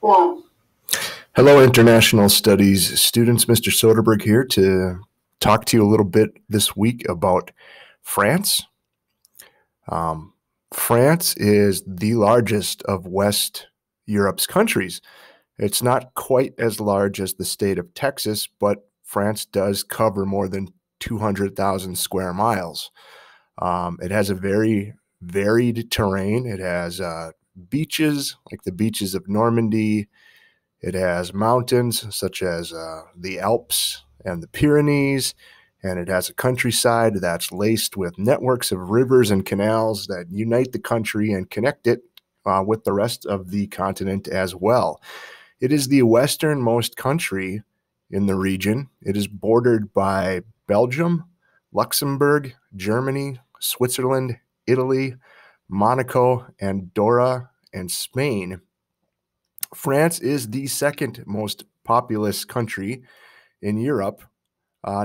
One. Hello, International Studies students. Mr. Soderberg here to talk to you a little bit this week about France. France is the largest of West Europe's countries. It's not quite as large as the state of Texas, but France does cover more than 200,000 square miles. It has a very varied terrain. It has beaches, like the beaches of Normandy. It has mountains such as the Alps and the Pyrenees, and it has a countryside that's laced with networks of rivers and canals that unite the country and connect it with the rest of the continent as well. It is the westernmost country in the region. It is bordered by Belgium, Luxembourg, Germany, Switzerland, Italy, Monaco, Andorra, and Spain. France is the second most populous country in Europe,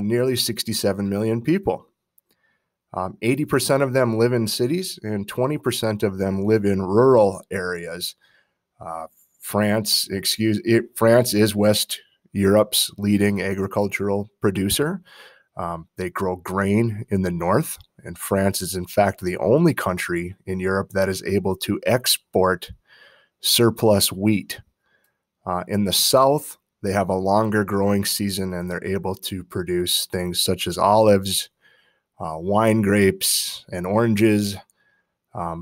nearly 67 million people. 80% of them live in cities and 20% of them live in rural areas. France is West Europe's leading agricultural producer. They grow grain in the north, and France is in fact the only country in Europe that is able to export surplus wheat. In the south, they have a longer growing season and they're able to produce things such as olives, wine grapes, and oranges.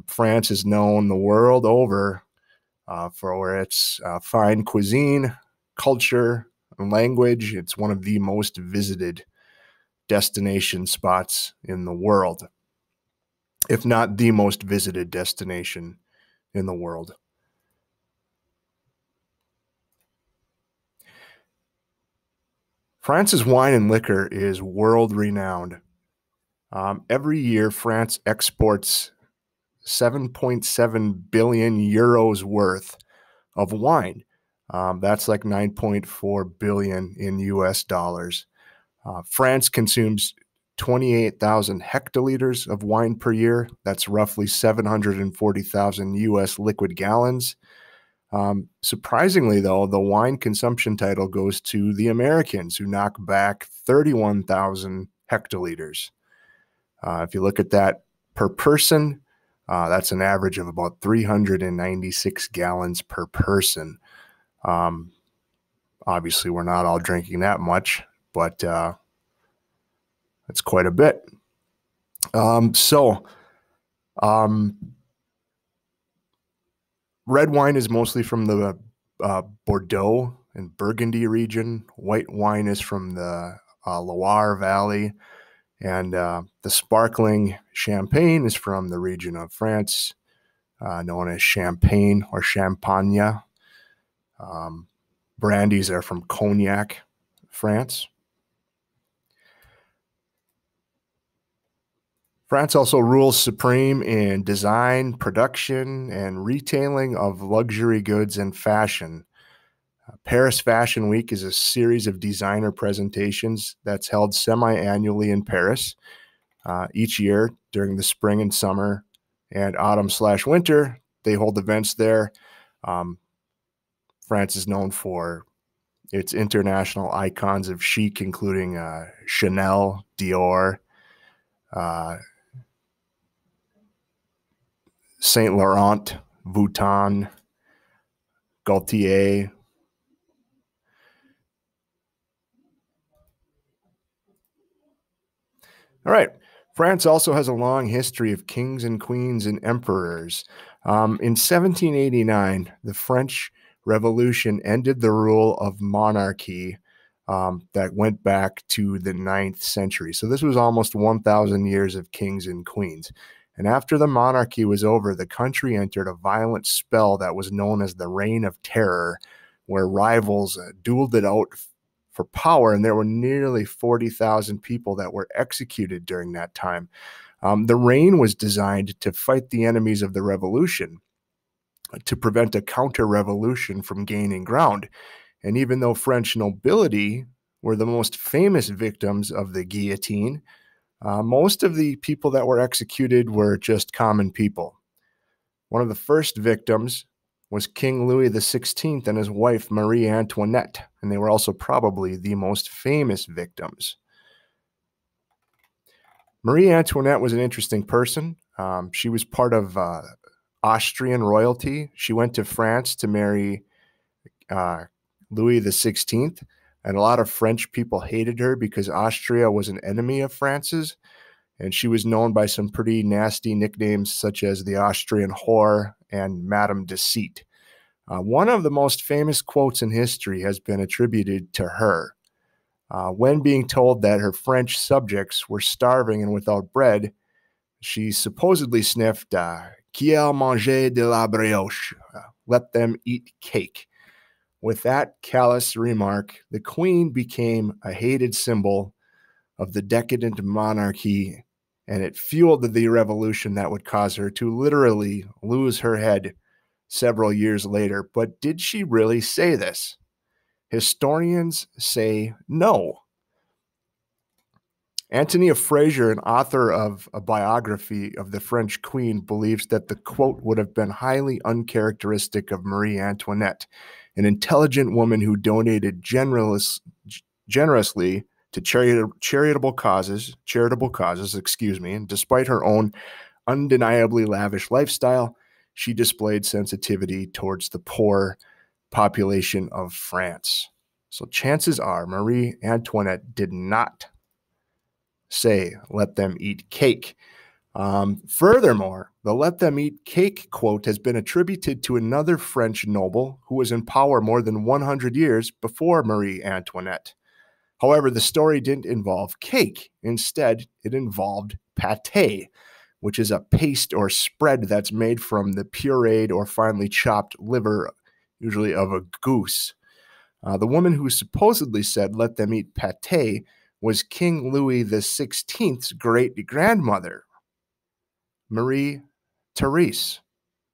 France is known the world over for its fine cuisine, culture, and language. It's one of the most visited destination spots in the world, if not the most visited destination in the world. France's wine and liquor is world-renowned. Every year, France exports 7.7 billion euros worth of wine. That's like 9.4 billion in US dollars. France consumes 28,000 hectoliters of wine per year. That's roughly 740,000 US liquid gallons. Surprisingly, though, the wine consumption title goes to the Americans, who knock back 31,000 hectoliters. If you look at that per person, that's an average of about 396 gallons per person. Obviously, we're not all drinking that much, but that's quite a bit. Red wine is mostly from the Bordeaux and Burgundy region. White wine is from the Loire Valley. And the sparkling champagne is from the region of France known as Champagne or Champagne. Brandies are from Cognac, France. France also rules supreme in design, production, and retailing of luxury goods and fashion. Paris Fashion Week is a series of designer presentations that's held semi-annually in Paris. Each year during the spring and summer and autumn/winter, they hold events there. France is known for its international icons of chic, including Chanel, Dior, Saint Laurent, Vuitton, Gaultier. All right. France also has a long history of kings and queens and emperors. In 1789, the French Revolution ended the rule of monarchy that went back to the 9th century. So this was almost 1,000 years of kings and queens. And after the monarchy was over, the country entered a violent spell that was known as the Reign of Terror, where rivals dueled it out for power, and there were nearly 40,000 people that were executed during that time. The reign was designed to fight the enemies of the revolution, to prevent a counter-revolution from gaining ground. And even though French nobility were the most famous victims of the guillotine, most of the people that were executed were just common people. One of the first victims was King Louis XVI and his wife Marie Antoinette, and they were also probably the most famous victims. Marie Antoinette was an interesting person. She was part of Austrian royalty. She went to France to marry Louis XVI, and a lot of French people hated her because Austria was an enemy of France's, and she was known by some pretty nasty nicknames such as the Austrian whore and Madame Deceit. One of the most famous quotes in history has been attributed to her. When being told that her French subjects were starving and without bread, she supposedly sniffed, "Qui a mangé de la brioche?" Let them eat cake. With that callous remark, the queen became a hated symbol of the decadent monarchy, and it fueled the revolution that would cause her to literally lose her head several years later. But did she really say this? Historians say no. Antonia Fraser, an author of a biography of the French queen, believes that the quote would have been highly uncharacteristic of Marie Antoinette, an intelligent woman who donated generously to charitable causes, and despite her own undeniably lavish lifestyle, she displayed sensitivity towards the poor population of France. So chances are Marie Antoinette did not say, "Let them eat cake." Furthermore, the "let them eat cake" quote has been attributed to another French noble who was in power more than 100 years before Marie Antoinette. However, the story didn't involve cake. Instead, it involved pâté, which is a paste or spread that's made from the pureed or finely chopped liver, usually of a goose. The woman who supposedly said, "Let them eat pâté," was King Louis XVI's great-grandmother, Marie Therese.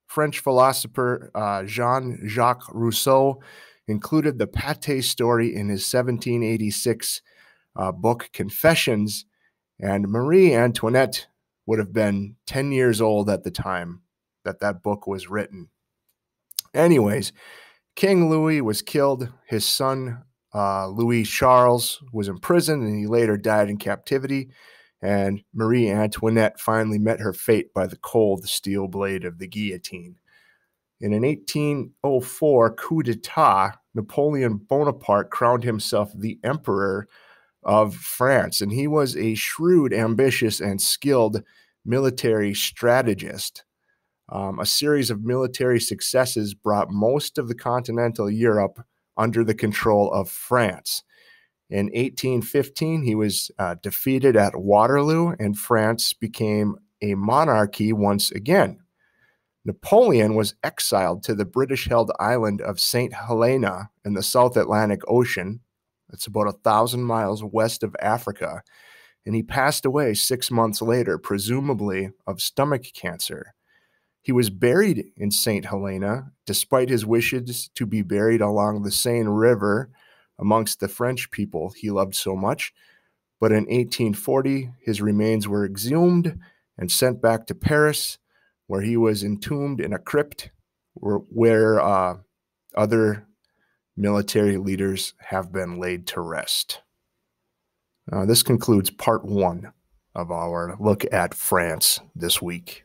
French philosopher Jean-Jacques Rousseau included the pâté story in his 1786 book Confessions, and Marie Antoinette would have been 10 years old at the time that book was written. Anyways, King Louis was killed. His son, Louis Charles, was imprisoned, and he later died in captivity. And Marie Antoinette finally met her fate by the cold steel blade of the guillotine. In an 1804 coup d'etat, Napoleon Bonaparte crowned himself the Emperor of France, and he was a shrewd, ambitious, and skilled military strategist. A series of military successes brought most of the continental Europe under the control of France. In 1815, he was defeated at Waterloo, and France became a monarchy once again. Napoleon was exiled to the British-held island of St. Helena in the South Atlantic Ocean. It's about 1,000 miles west of Africa, and he passed away 6 months later, presumably of stomach cancer. He was buried in St. Helena, despite his wishes to be buried along the Seine River amongst the French people he loved so much. But in 1840, his remains were exhumed and sent back to Paris, where he was entombed in a crypt where other military leaders have been laid to rest. This concludes part 1 of our look at France this week.